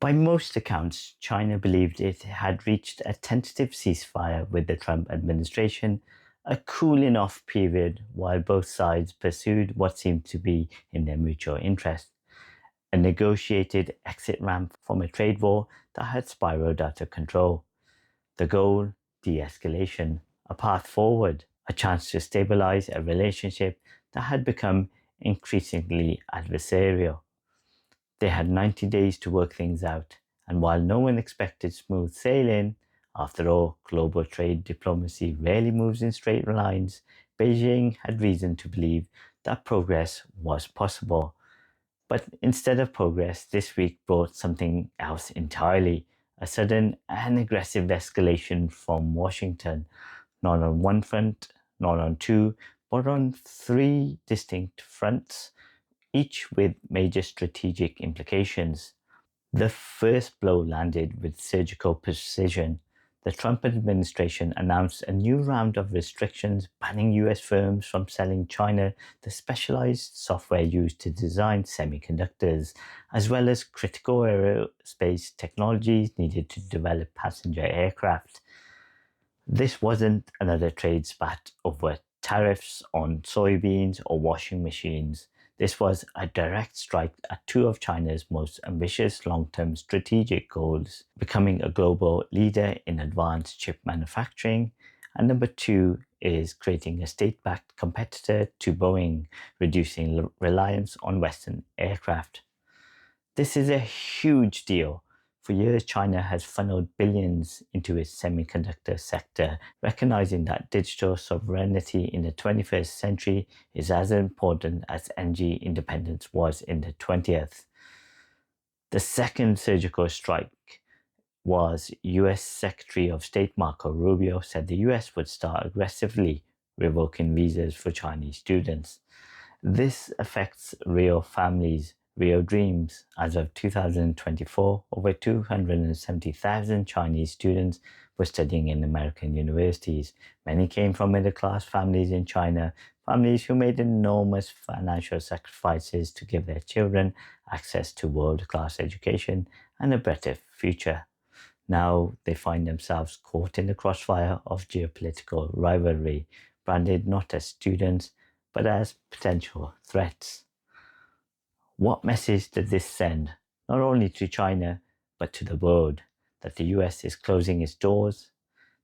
By most accounts, China believed it had reached a tentative ceasefire with the Trump administration, a cooling off period while both sides pursued what seemed to be in their mutual interest, a negotiated exit ramp from a trade war that had spiraled out of control. The goal, de-escalation, a path forward, a chance to stabilize a relationship that had become increasingly adversarial. They had 90 days to work things out, and while no one expected smooth sailing, after all, global trade diplomacy rarely moves in straight lines, Beijing had reason to believe that progress was possible. But instead of progress, this week brought something else entirely, a sudden and aggressive escalation from Washington, not on one front, not on two, but on three distinct fronts, each with major strategic implications. The first blow landed with surgical precision. The Trump administration announced a new round of restrictions banning US firms from selling China the specialized software used to design semiconductors, as well as critical aerospace technologies needed to develop passenger aircraft. This wasn't another trade spat over tariffs on soybeans or washing machines. This was a direct strike at two of China's most ambitious long-term strategic goals, becoming a global leader in advanced chip manufacturing, and number two is creating a state-backed competitor to Boeing, reducing reliance on Western aircraft. This is a huge deal. For years, China has funneled billions into its semiconductor sector, recognizing that digital sovereignty in the 21st century is as important as energy independence was in the 20th. The second surgical strike was US Secretary of State Marco Rubio said the US would start aggressively revoking visas for Chinese students. This affects real families, real dreams. As of 2024, over 270,000 Chinese students were studying in American universities. Many came from middle-class families in China, families who made enormous financial sacrifices to give their children access to world-class education and a better future. Now they find themselves caught in the crossfire of geopolitical rivalry, branded not as students, but as potential threats. What message does this send, not only to China, but to the world? That the US is closing its doors?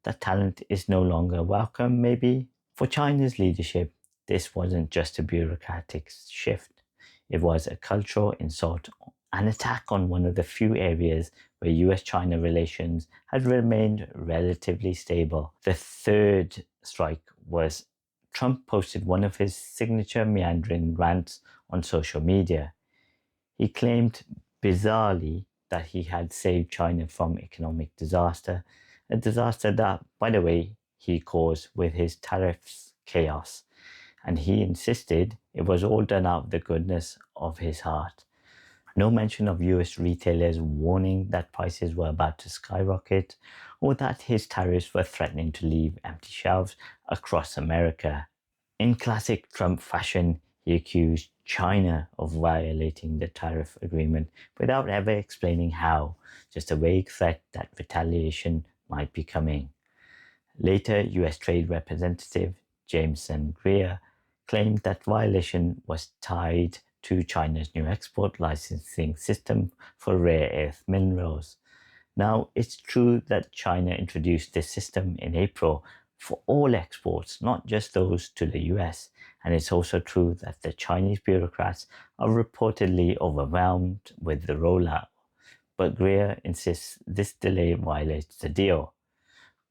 That talent is no longer welcome, maybe? For China's leadership, this wasn't just a bureaucratic shift. It was a cultural insult, an attack on one of the few areas where US-China relations had remained relatively stable. The third strike was Trump posted one of his signature meandering rants on social media. He claimed, bizarrely, that he had saved China from economic disaster, a disaster that, by the way, he caused with his tariffs chaos. And he insisted it was all done out of the goodness of his heart. No mention of US retailers warning that prices were about to skyrocket, or that his tariffs were threatening to leave empty shelves across America. In classic Trump fashion, he accused China of violating the tariff agreement without ever explaining how, just a vague threat that retaliation might be coming. Later, US Trade Representative Jameson Greer claimed that violation was tied to China's new export licensing system for rare earth minerals. Now, it's true that China introduced this system in April for all exports, not just those to the US. And it's also true that the Chinese bureaucrats are reportedly overwhelmed with the rollout. But Greer insists this delay violates the deal.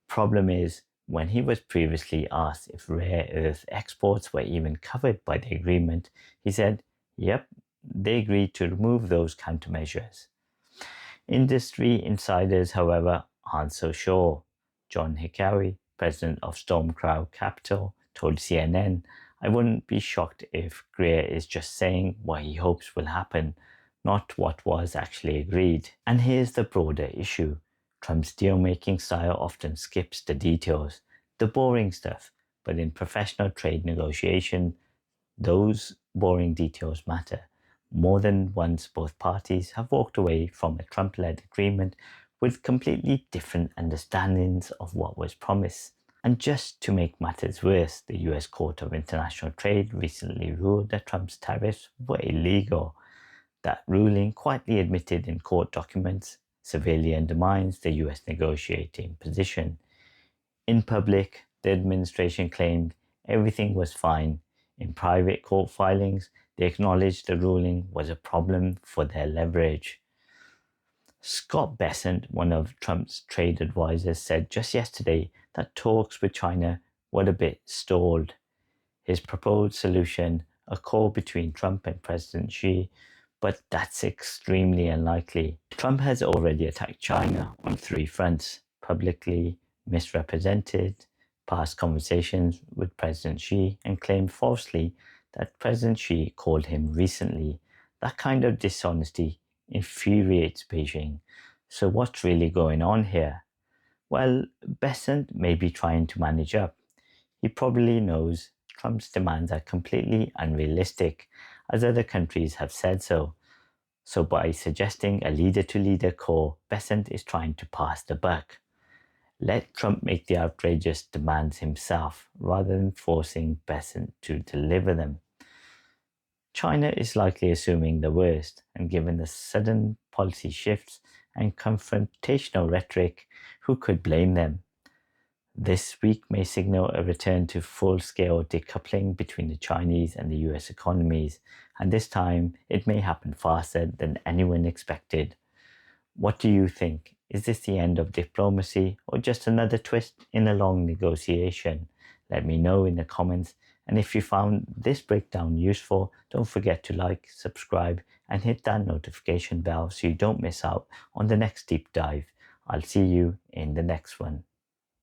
Problem is, when he was previously asked if rare earth exports were even covered by the agreement, he said, yep, they agreed to remove those countermeasures. Industry insiders, however, aren't so sure. John Hikawi, president of Stormcloud Capital, told CNN, I wouldn't be shocked if Greer is just saying what he hopes will happen, not what was actually agreed. And here's the broader issue. Trump's deal-making style often skips the details, the boring stuff, but in professional trade negotiation, those boring details matter. More than once, both parties have walked away from a Trump-led agreement with completely different understandings of what was promised. And just to make matters worse, the US Court of International Trade recently ruled that Trump's tariffs were illegal. That ruling, quietly admitted in court documents, severely undermines the US negotiating position. In public, the administration claimed everything was fine. In private court filings, they acknowledged the ruling was a problem for their leverage. Scott Bessent, one of Trump's trade advisors, said just yesterday that talks with China were a bit stalled. His proposed solution, a call between Trump and President Xi, but that's extremely unlikely. Trump has already attacked China on three fronts: publicly misrepresented past conversations with President Xi and claimed falsely that President Xi called him recently. That kind of dishonesty infuriates Beijing. So what's really going on here? Well, Bessent may be trying to manage up. He probably knows Trump's demands are completely unrealistic, as other countries have said so. So by suggesting a leader-to-leader call, Bessent is trying to pass the buck. Let Trump make the outrageous demands himself, rather than forcing Bessent to deliver them. China is likely assuming the worst, and given the sudden policy shifts and confrontational rhetoric, who could blame them? This week may signal a return to full-scale decoupling between the Chinese and the US economies, and this time it may happen faster than anyone expected. What do you think? Is this the end of diplomacy or just another twist in a long negotiation? Let me know in the comments. And if you found this breakdown useful, don't forget to like, subscribe, and hit that notification bell so you don't miss out on the next deep dive. I'll see you in the next one.